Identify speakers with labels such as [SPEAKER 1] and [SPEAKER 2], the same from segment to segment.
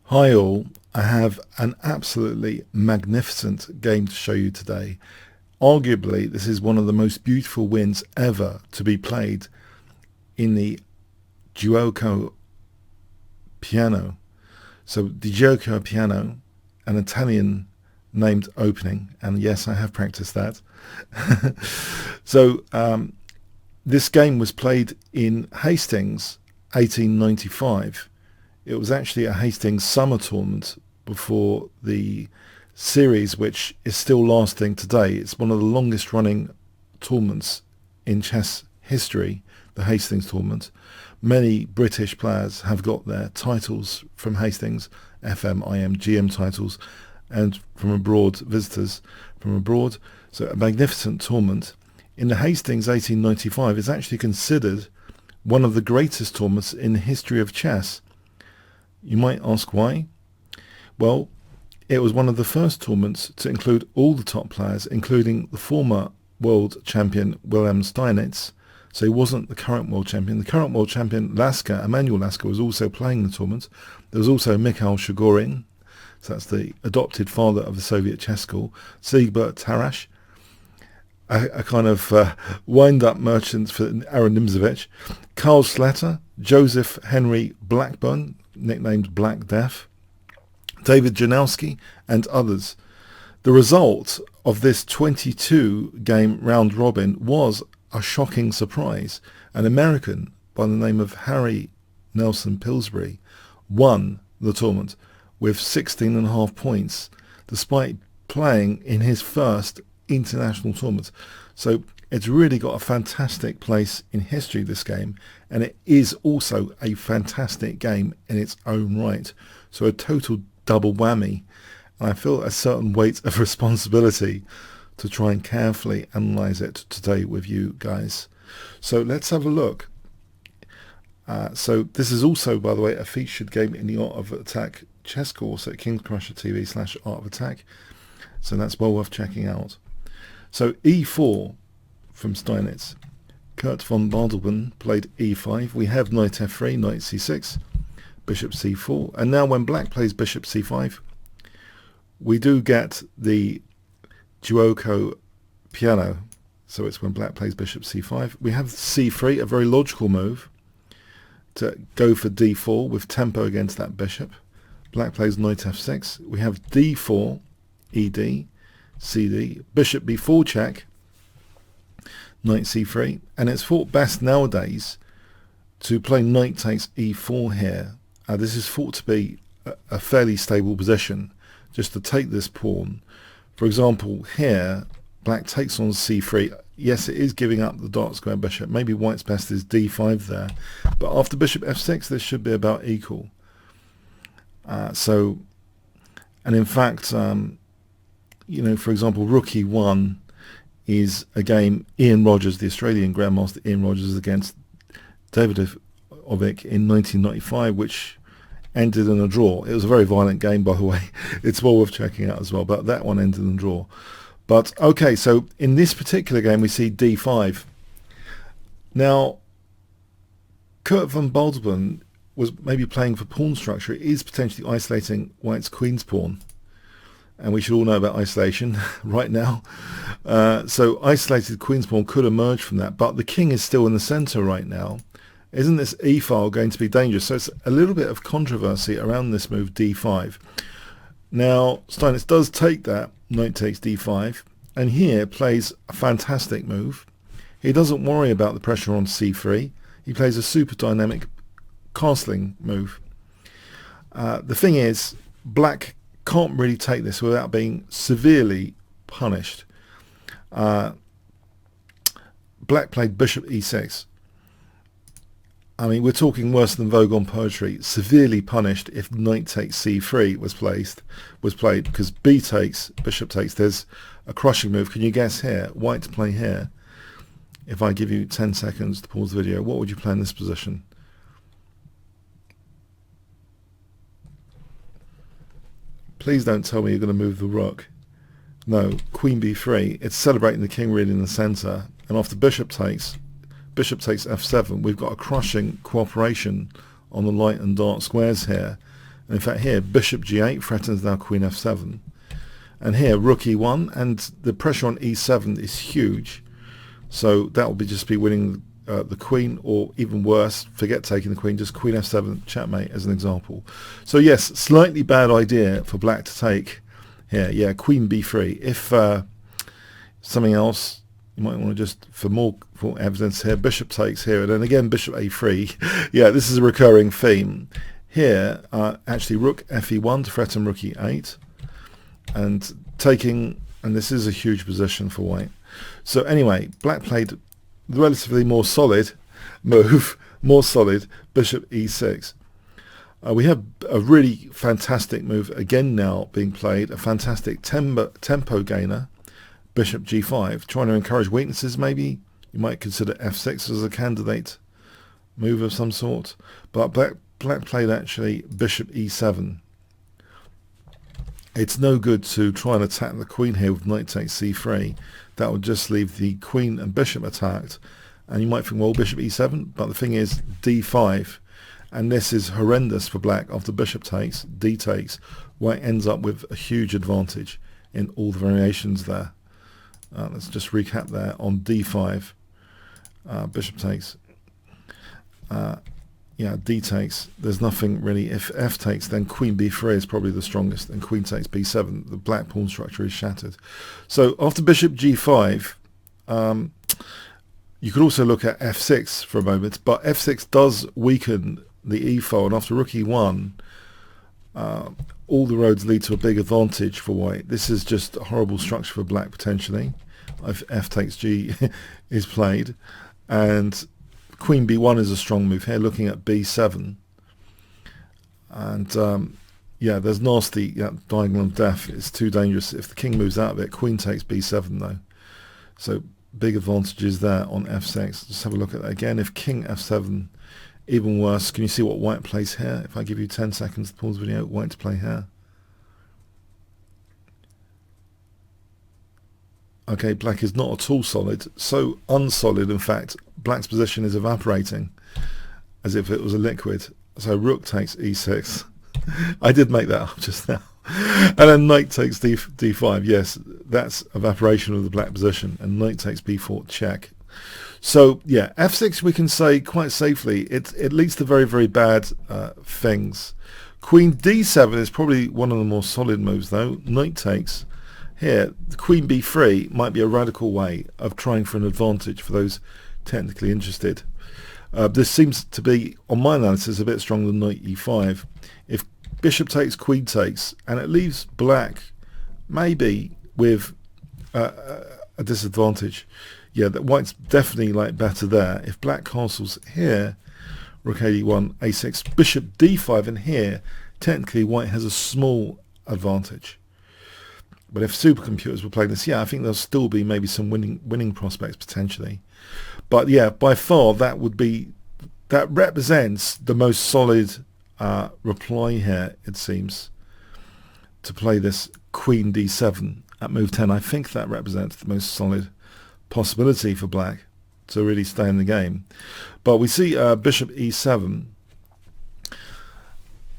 [SPEAKER 1] Hi all, I have an absolutely magnificent game to show you today. Arguably, this is one of the most beautiful wins ever to be played in the Giuoco piano. So the Giuoco piano, an Italian named opening, and yes, I have practiced that. So this game was played in Hastings, 1895. It was actually a Hastings summer tournament before the series, which is still lasting today. It's one of the longest running tournaments in chess history, the Hastings tournament. Many British players have got their titles from Hastings, FM, IM, GM titles, and from abroad, visitors from abroad. So a magnificent tournament. In the Hastings 1895 is actually considered one of the greatest tournaments in the history of chess. You might ask why? Well, it was one of the first tournaments to include all the top players, including the former world champion Wilhelm Steinitz. So he wasn't the current world champion. The current world champion, Lasker, Emanuel Lasker, was also playing the tournament. There was also Mikhail Shigorin, so that's the adopted father of the Soviet chess school, Siegbert Tarrasch, a kind of wind-up merchant for Aaron Nimzovich, Karl Slater, Joseph Henry Blackburn, nicknamed Black Death, David Janowski, and others. The result of this 22-game round robin was a shocking surprise. An American by the name of Harry Nelson Pillsbury won the tournament with 16.5 points, despite playing in his first international tournament. So it's really got a fantastic place in history, this game, and it is also a fantastic game in its own right. So a total double whammy, and I feel a certain weight of responsibility to try and carefully analyze it today with you guys. So let's have a look. So this is also, by the way, a featured game in the Art of Attack chess course at Kingscrusher TV/Art of Attack. So that's well worth checking out. So e4 from Steinitz. Kurt von Bardelben played e5. We have knight f3, knight c6, bishop c4. And now when black plays bishop c5, we do get the Giuoco piano. So it's when black plays bishop c5. We have c3, a very logical move to go for d4 with tempo against that bishop. Black plays knight f6. We have d4, ed, cd, bishop b4 check, knight c3, and it's thought best nowadays to play knight takes e4 here. This is thought to be a fairly stable position, just to take this pawn. For example, here black takes on c3. Yes, it is giving up the dark square bishop. Maybe white's best is d5 there, but after bishop f6 this should be about equal. And in fact, you know, for example, rook e1 is a game Ian Rogers, the Australian Grandmaster Ian Rogers, against David Ovick in 1995, which ended in a draw. It was a very violent game, by the way. It's well worth checking out as well, but that one ended in a draw. But okay, so in this particular game we see d5. Now, Kurt von Bardelben was maybe playing for pawn structure. It is potentially isolating white's queen's pawn. And we should all know about isolation right now. So isolated queen's pawn could emerge from that, but the king is still in the center right now. Isn't this e-file going to be dangerous? So it's a little bit of controversy around this move d5. Now Steinitz does take that, knight takes d5, and here plays a fantastic move. He doesn't worry about the pressure on c3. He plays a super dynamic castling move. The thing is, black can't really take this without being severely punished. Black played bishop e6. I mean, we're talking worse than Vogue on poetry. Severely punished if knight takes c3 was played, because b takes, bishop takes. There's a crushing move. Can you guess here? White to play here. If I give you 10 seconds to pause the video, what would you play in this position? Please don't tell me you're going to move the rook. No, queen b3. It's celebrating the king really in the center. And after bishop takes f7, we've got a crushing cooperation on the light and dark squares here. And in fact here, bishop g8 threatens now queen f7. And here, rook e1, and the pressure on e7 is huge. So that will just be winning the queen, or even worse, forget taking the queen, just queen f7, checkmate as an example. So yes, slightly bad idea for black to take here. Yeah, queen b3. If something else, you might want to just, for more evidence here, bishop takes here, and then again bishop a3. Yeah, this is a recurring theme. Here, actually rook fe1 to threaten rook e8, and taking, and this is a huge position for white. So anyway, black played the relatively more solid move, more solid, bishop e6. We have a really fantastic move again now being played, a fantastic tempo gainer, bishop g5, trying to encourage weaknesses maybe. You might consider f6 as a candidate move of some sort, but black played actually bishop e7. It's no good to try and attack the queen here with knight takes c3. That would just leave the queen and bishop attacked. And you might think, well, bishop e7, but the thing is d5. And this is horrendous for black. After bishop takes, d takes, white ends up with a huge advantage in all the variations there. Let's just recap there on d5. Bishop takes. Yeah, d takes, there's nothing really. If f takes, then queen b3 is probably the strongest, and queen takes b7. The black pawn structure is shattered. So after bishop g5, you could also look at f6 for a moment, but f6 does weaken the e-file, and after rook e1, all the roads lead to a big advantage for white. This is just a horrible structure for black potentially, if f takes g is played, and queen b1 is a strong move here, looking at b7. And yeah, there's nasty diagonal of death. It's too dangerous. If the king moves out of it, queen takes b7 though. So big advantages there on f6. Just have a look at that again. If king f7, even worse. Can you see what white plays here? If I give you 10 seconds to pause the video, white to play here. Okay, black is not at all solid. So unsolid, in fact, black's position is evaporating as if it was a liquid. So rook takes e6. I did make that up just now. And then knight takes d5. Yes, that's evaporation of the black position. And knight takes b4, check. So yeah, f6 we can say quite safely. It leads to very, very bad things. Queen d7 is probably one of the more solid moves though. Knight takes. Here, queen b3 might be a radical way of trying for an advantage for those technically interested. This seems to be, on my analysis, a bit stronger than knight e5. If bishop takes, queen takes, and it leaves black maybe with a disadvantage. Yeah, that white's definitely like better there. If black castles here, rook a1, a6, bishop d5, and here, technically white has a small advantage. But if supercomputers were playing this, yeah, I think there'll still be maybe some winning prospects potentially. But yeah, by far that represents the most solid reply here, it seems, to play this queen d7 at move 10. I think that represents the most solid possibility for black to really stay in the game. But we see bishop e7,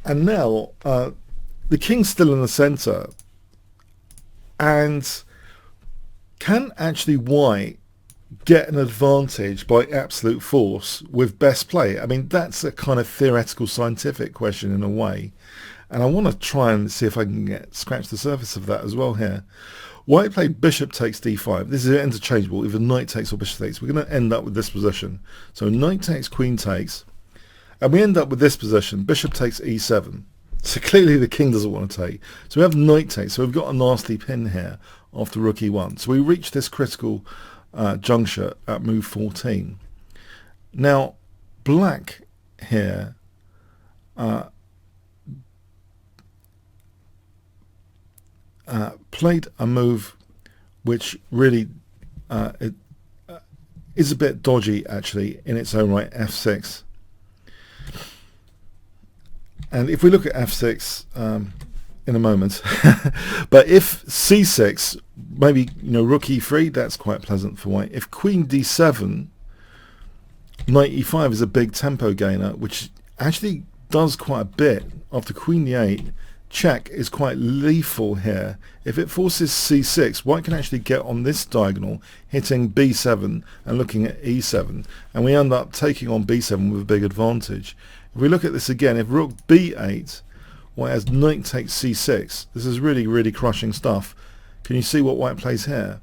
[SPEAKER 1] and now the king's still in the center. And can actually white get an advantage by absolute force with best play? I mean, that's a kind of theoretical scientific question in a way. And I want to try and see if I can scratch the surface of that as well here. White played bishop takes d5. This is interchangeable. Either knight takes or bishop takes. We're going to end up with this position. So knight takes, queen takes. And we end up with this position. Bishop takes e7. So clearly the king doesn't want to take. So we have knight takes. So we've got a nasty pin here after rook e1. So we reach this critical juncture at move 14. Now black here played a move which really is a bit dodgy actually in its own right, f6. And if we look at f6 in a moment, but if c6, maybe rook e3, that's quite pleasant for white. If queen d7, knight e5 is a big tempo gainer, which actually does quite a bit. After queen d8, check is quite lethal here. If it forces c6, white can actually get on this diagonal, hitting b7 and looking at e7, and we end up taking on b7 with a big advantage. If we look at this again, if rook b8, white has knight takes c6. This is really, really crushing stuff. Can you see what white plays here?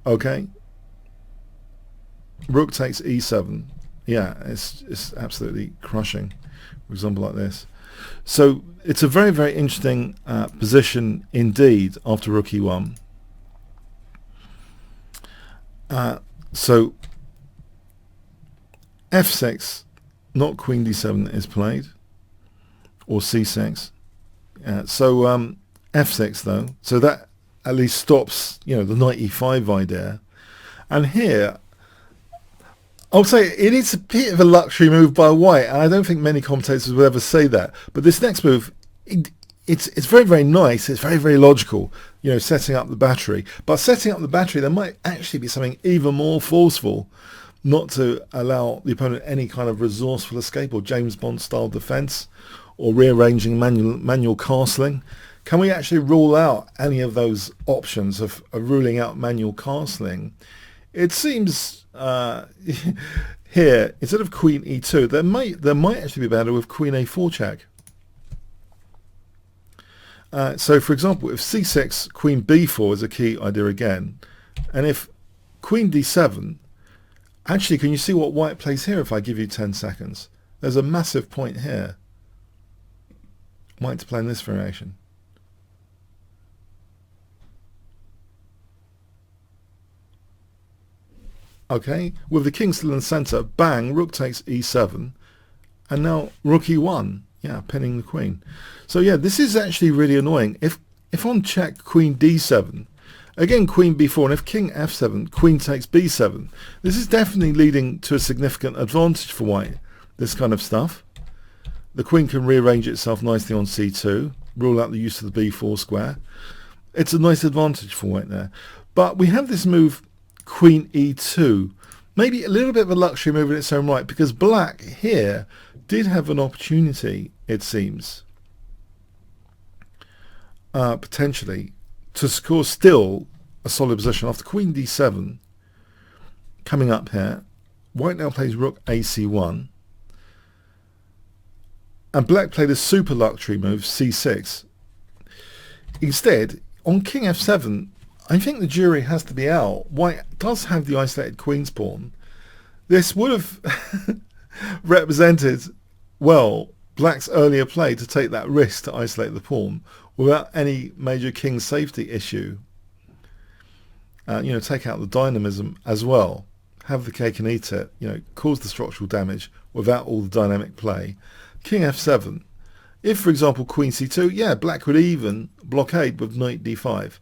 [SPEAKER 1] Okay. Rook takes e7. Yeah, it's absolutely crushing. For example, like this. So it's a very, very interesting position indeed after rook e1. So f6, not queen d7 is played, or c6. So f6 though, so that at least stops, you know, the knight e5 idea. And here, I'll say it is a bit of a luxury move by white, and I don't think many commentators would ever say that. But this next move, it's very, very nice. It's very, very logical, you know, setting up the battery. But setting up the battery, there might actually be something even more forceful, not to allow the opponent any kind of resourceful escape or James Bond style defense, or rearranging manual castling. Can we actually rule out any of those options of ruling out manual castling? It seems here, instead of queen e2, there might actually be better with queen a4 check. So for example, if c6, queen b4 is a key idea again, and if queen d7, actually can you see what white plays here if I give you 10 seconds? There's a massive point here. White to play in this variation. Okay, with the king still in the centre, bang, rook takes e7, and now rook e1, yeah, pinning the queen. So yeah, this is actually really annoying. If on check, queen d7, again queen b4, and if king f7, queen takes b7, this is definitely leading to a significant advantage for white, this kind of stuff. The queen can rearrange itself nicely on c2, rule out the use of the b4 square. It's a nice advantage for white there. But we have this move, queen e2, maybe a little bit of a luxury move in its own right, because black here did have an opportunity, it seems, potentially, to score still a solid position. After queen d7, coming up here, white now plays rook ac1, and black played a super luxury move, c6. Instead, on king f7, I think the jury has to be out. White does have the isolated queen's pawn. This would have represented, well, black's earlier play to take that risk to isolate the pawn without any major king safety issue. You know, take out the dynamism as well. Have the cake and eat it. You know, cause the structural damage without all the dynamic play. King f7. If, for example, queen c2, yeah, black would even blockade with knight d5.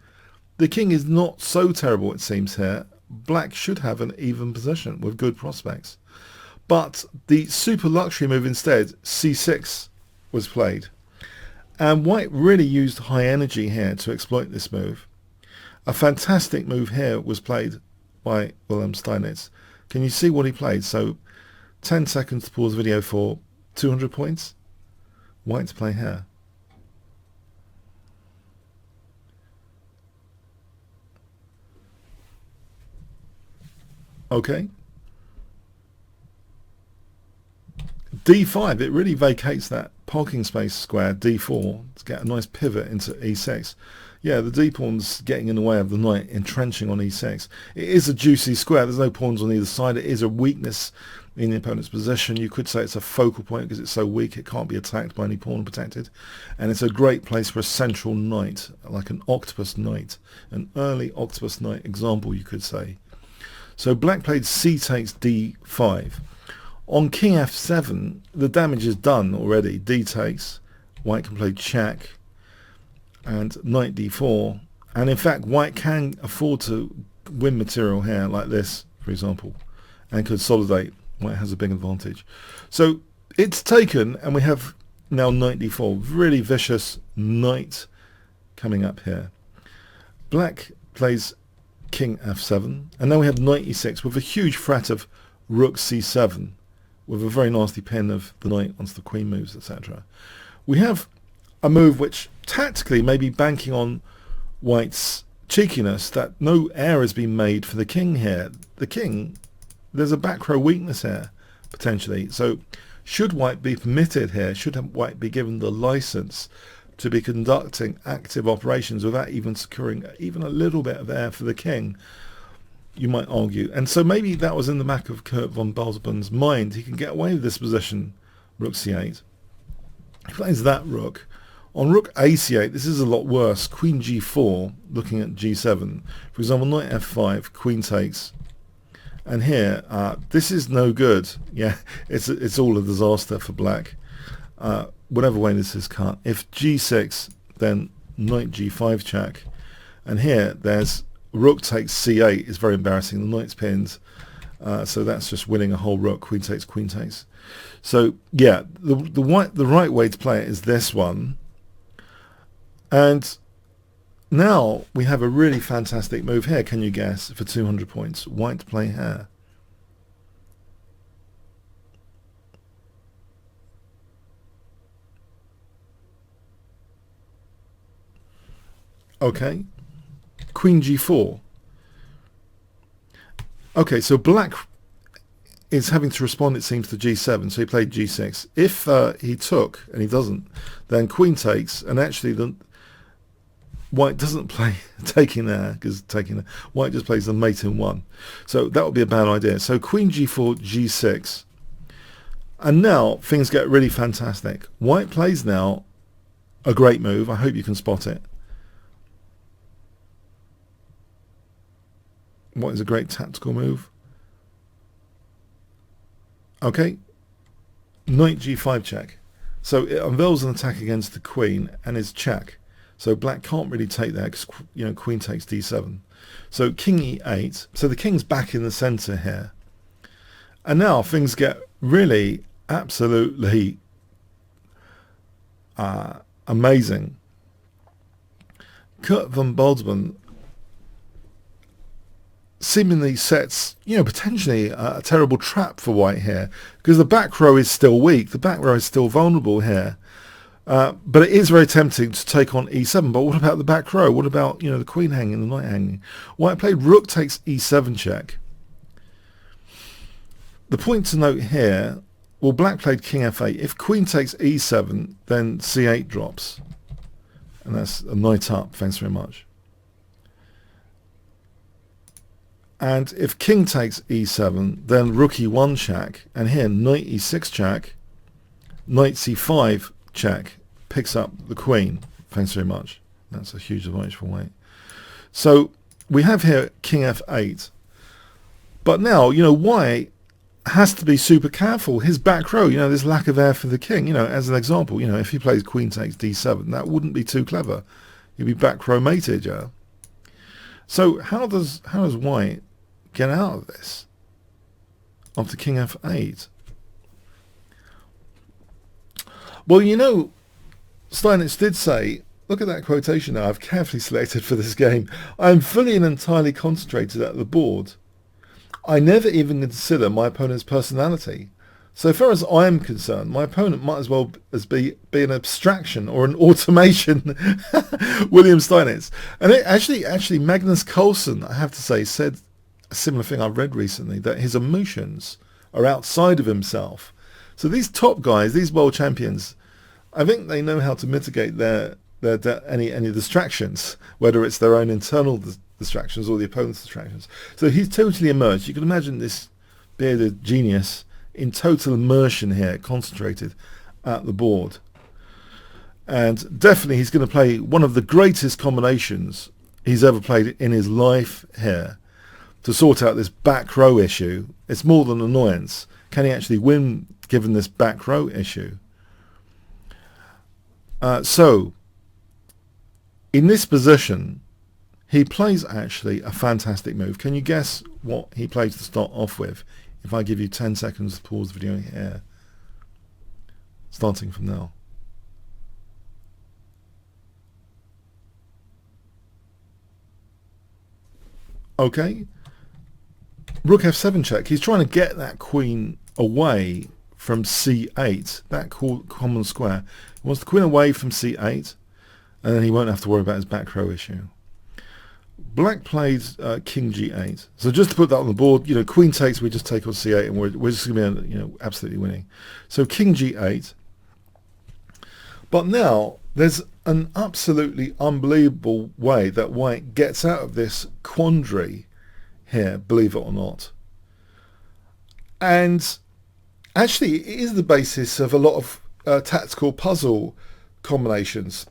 [SPEAKER 1] The king is not so terrible, it seems here. Black should have an even position with good prospects. But the super luxury move instead, c6, was played. And white really used high energy here to exploit this move. A fantastic move here was played by Wilhelm Steinitz. Can you see what he played? So 10 seconds to pause the video for 200 points. White to play here. Okay. d5, it really vacates that parking space square, d4, to get a nice pivot into e6. Yeah, the d-pawn's getting in the way of the knight entrenching on e6. It is a juicy square. There's no pawns on either side. It is a weakness in the opponent's position. You could say it's a focal point because it's so weak it can't be attacked by any pawn protected. And it's a great place for a central knight, like an octopus knight, an early octopus knight example, you could say. So black played c takes d5. On king f7, the damage is done already. D takes. White can play check. And knight d4. And in fact, white can afford to win material here, like this, for example, and consolidate. White has a big advantage. So it's taken, and we have now knight d4. Really vicious knight coming up here. Black plays king f7. And then we have knight e6 with a huge threat of rook c7. with a very nasty pin of the knight once the queen moves, etc. We have a move which tactically may be banking on white's cheekiness, that no heir has been made for the king here. The king, there's a back row weakness here, potentially. So should white be permitted here, should white be given the license to be conducting active operations without even securing even a little bit of heir for the king, you might argue. And so maybe that was in the back of Kurt von Balzben's mind. He can get away with this position, rook c8. He plays that rook. On rook a8, this is a lot worse. Queen g4, looking at g7. For example, knight f5, queen takes. And here, this is no good. Yeah, it's all a disaster for black. Whatever way this is cut. If g6, then knight g5 check. And here, there's rook takes c8. Is very embarrassing. The knight's pinned. So that's just winning a whole rook. Queen takes, queen takes. So yeah, the right way to play it is this one. And now we have a really fantastic move here. Can you guess? For 200 points, white to play here. Okay, queen g4. Okay, so black is having to respond, it seems, to g7, so he played g6. If he took, and he doesn't, then queen takes, and actually the white doesn't play taking there, because white just plays the mate in one. So that would be a bad idea. So queen g4, g6. And now things get really fantastic. White plays now a great move. I hope you can spot it. What is a great tactical move? Okay, knight g5 check. So it unveils an attack against the queen and is check. So black can't really take that because, you know, queen takes d7. So king e8. So the king's back in the center here. And now things get really absolutely amazing. Kurt von Balzben seemingly sets, you know, potentially a terrible trap for white here, because the back row is still weak. The back row is still vulnerable here. But it is very tempting to take on e7. But what about the back row? What about, you know, the queen hanging, the knight hanging? White played rook takes e7 check. The point to note here, well, black played king f8. If queen takes e7, then c8 drops. And that's a knight up. Thanks very much. And if king takes e7, then rook e1 check. And here, knight e6 check. Knight c5 check. Picks up the queen. Thanks very much. That's a huge advantage for white. So we have here king f8. But now, you know, white has to be super careful. His back row, you know, there's lack of heir for the king. You know, as an example, you know, if he plays queen takes d7, that wouldn't be too clever. He'd be back row mated, yeah. So how does white get out of this after king f8? Well, you know, Steinitz did say, look at that quotation now I've carefully selected for this game. I am fully and entirely concentrated at the board. I never even consider my opponent's personality. So far as I am concerned, my opponent might as well be an abstraction or an automation. William Steinitz. And it actually Magnus Carlsen, I have to say, said a similar thing I've read recently, that his emotions are outside of himself. So these top guys, these world champions, I think they know how to mitigate their any distractions, whether it's their own internal distractions or the opponent's distractions. So he's totally immersed. You can imagine this bearded genius in total immersion here, concentrated at the board. And definitely he's going to play one of the greatest combinations he's ever played in his life here to sort out this back row issue. It's more than annoyance. Can he actually win given this back row issue? So in this position, he plays actually a fantastic move. Can you guess what he plays to start off with? If I give you 10 seconds to pause the video here, starting from now. Okay. Rook f7 check. He's trying to get that queen away from c8, that common square. He wants the queen away from c8, and then he won't have to worry about his back row issue. Black played king g8. So just to put that on the board, queen takes, we just take on c8, and we're just going to be, absolutely winning. So king g8. But now there's an absolutely unbelievable way that white gets out of this quandary here, believe it or not. And actually, it is the basis of a lot of tactical puzzle combinations.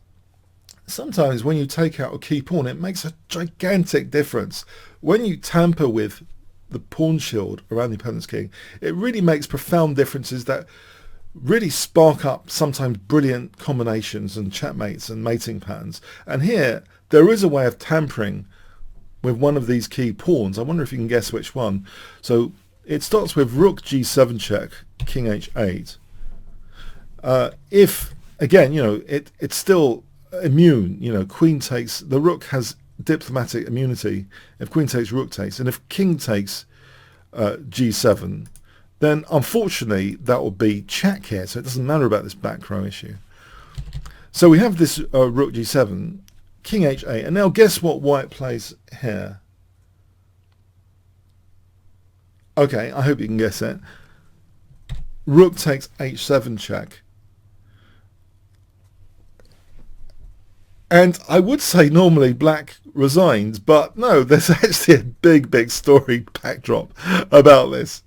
[SPEAKER 1] Sometimes when you take out a key pawn, it makes a gigantic difference. When you tamper with the pawn shield around the opponent's king, it really makes profound differences that really spark up sometimes brilliant combinations and checkmates and mating patterns. And here, there is a way of tampering with one of these key pawns. I wonder if you can guess which one. So it starts with rook g7 check, king h8. If, again, it's still immune, queen takes, the rook has diplomatic immunity if queen takes, rook takes, and if king takes g7, then unfortunately that will be check here, so it doesn't matter about this back row issue. So we have this rook g7, king h8, and now guess what white plays here? Okay, I hope you can guess it. Rook takes h7 check. And I would say normally black resigns, but no, there's actually a big story backdrop about this.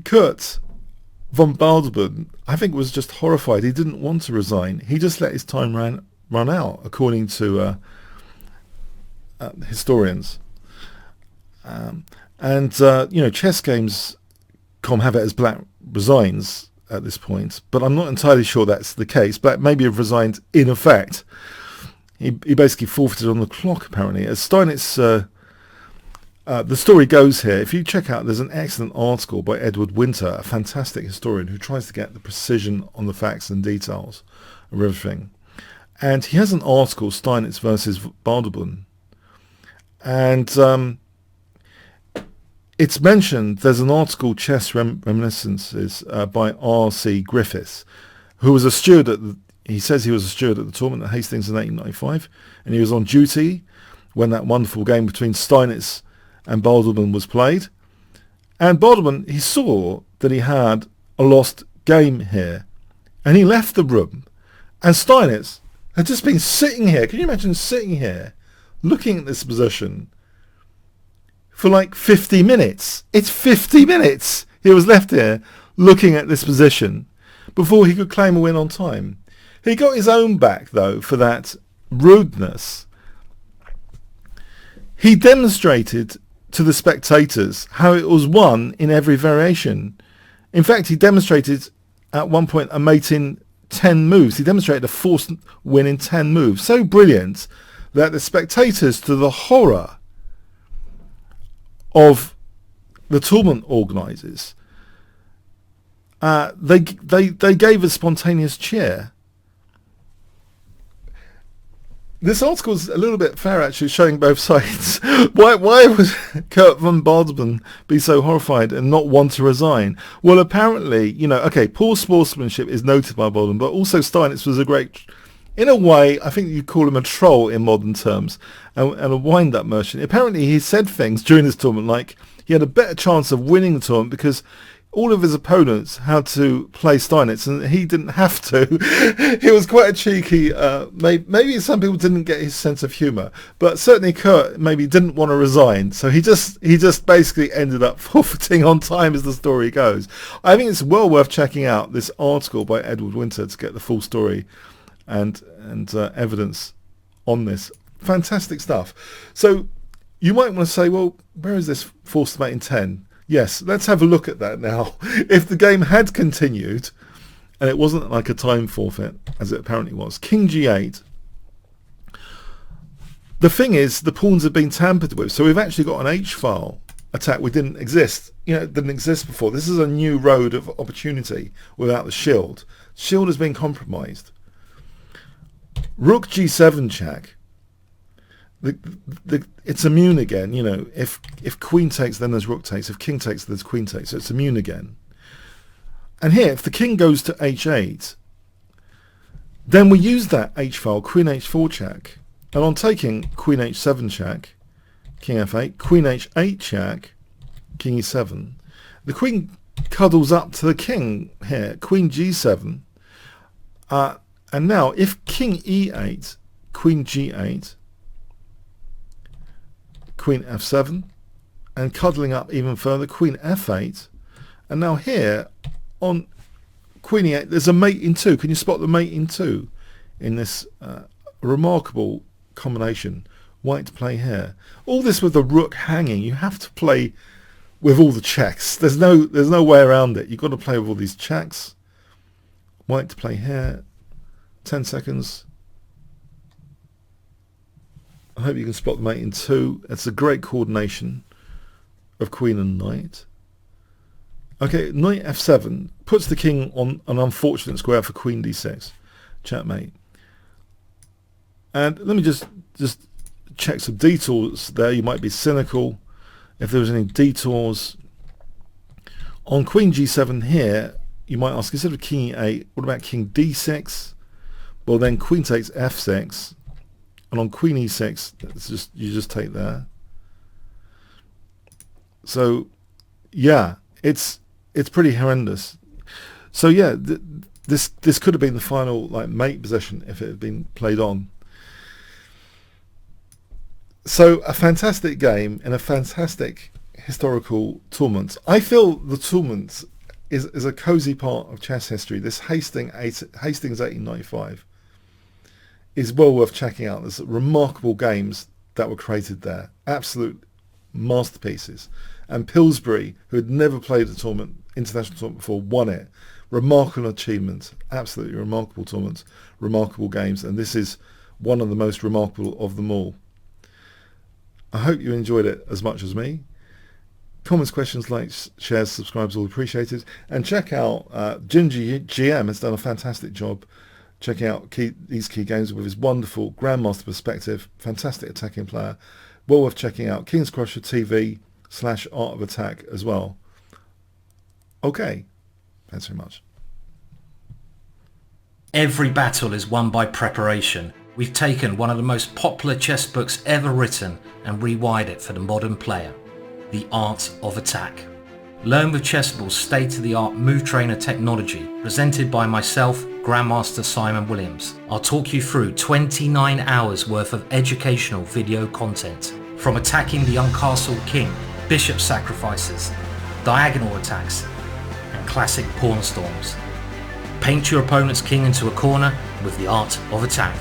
[SPEAKER 1] Kurt von Baldeben, I think, was just horrified. He didn't want to resign. He just let his time run out, according to historians. Chessgames.com have it as black resigns at this point, but I'm not entirely sure that's the case. Black maybe have resigned in effect. He basically forfeited on the clock, apparently. As Steinitz, the story goes here, if you check out, there's an excellent article by Edward Winter, a fantastic historian who tries to get the precision on the facts and details of everything. And he has an article, Steinitz versus Baldeben. And it's mentioned, there's an article, Chess Reminiscences, by R.C. Griffiths, who was a steward he says he was a steward at the tournament at Hastings in 1895, and he was on duty when that wonderful game between Steinitz and Baldeben was played. And Baldeben, he saw that he had a lost game here, and he left the room, and Steinitz had just been sitting here. Can you imagine sitting here, looking at this position, for like 50 minutes. It's 50 minutes he was left here looking at this position before he could claim a win on time. He got his own back, though, for that rudeness. He demonstrated to the spectators how it was won in every variation. In fact, he demonstrated at one point a mate in 10 moves. He demonstrated a forced win in 10 moves. So brilliant that the spectators, to the horror of the tournament organisers, they gave a spontaneous cheer. This article is a little bit fair, actually, showing both sides. Why would Kurt von Baldeben be so horrified and not want to resign? Well, apparently, poor sportsmanship is noted by Baldeben, but also Steinitz was a great, in a way, I think you'd call him a troll in modern terms, and a wind-up merchant. Apparently, he said things during this tournament like he had a better chance of winning the tournament because all of his opponents had to play Steinitz and he didn't have to. He was quite a cheeky, maybe some people didn't get his sense of humour, but certainly Kurt maybe didn't want to resign, so he just basically ended up forfeiting on time, as the story goes. I think it's well worth checking out this article by Edward Winter to get the full story and evidence on this. Fantastic stuff. So you might want to say, well, where is this forced mate in 10? Yes, let's have a look at that now. If the game had continued, and it wasn't like a time forfeit, as it apparently was, king g8, the thing is, the pawns have been tampered with, so we've actually got an h-file attack which didn't exist. It didn't exist before. This is a new road of opportunity without the shield. Shield has been compromised. Rook g7 check. it's immune again. You know, if queen takes, then there's rook takes. If king takes, there's queen takes. So it's immune again. And here, if the king goes to h8, then we use that h-file, queen h4 check. And on taking, queen h7 check, king f8, queen h8 check, king e7. The queen cuddles up to the king here, queen g7. And now, if king e8, queen g8, queen f7, and cuddling up even further, queen f8. And now here, on queen e8, there's a mate in 2. Can you spot the mate in 2 in this remarkable combination? White to play here. All this with the rook hanging. You have to play with all the checks. There's no way around it. You've got to play with all these checks. White to play here. 10 seconds. I hope you can spot the mate in 2. It's a great coordination of queen and knight. Okay, knight f7 puts the king on an unfortunate square for queen d6. Checkmate. And let me just check some detours there. You might be cynical if there was any detours. On queen g7 here, you might ask, instead of king e8, what about king d6? Well, then queen takes f6. And on queen e6, you just take there. So, yeah, it's pretty horrendous. So yeah, this could have been the final mate position if it had been played on. So a fantastic game in a fantastic historical tournament. I feel the tournament is a cosy part of chess history. This Hastings 1895 is well worth checking out. There's remarkable games that were created there. Absolute masterpieces. And Pillsbury, who had never played a tournament, international tournament before, won it. Remarkable achievement. Absolutely remarkable tournament. Remarkable games. And this is one of the most remarkable of them all. I hope you enjoyed it as much as me. Comments, questions, likes, shares, subscribes, all appreciated. And check out Ginger GM has done a fantastic job checking out these key games with his wonderful Grandmaster perspective. Fantastic attacking player. Well worth checking out. Kingscrusher TV /Art of Attack as well. Okay. Thanks very much.
[SPEAKER 2] Every battle is won by preparation. We've taken one of the most popular chess books ever written and rewired it for the modern player. The Art of Attack. Learn with Chessable's state-of-the-art move trainer technology, presented by myself, Grandmaster Simon Williams. I'll talk you through 29 hours worth of educational video content, from attacking the uncastled king, bishop sacrifices, diagonal attacks, and classic pawn storms. Paint your opponent's king into a corner with the Art of Attack.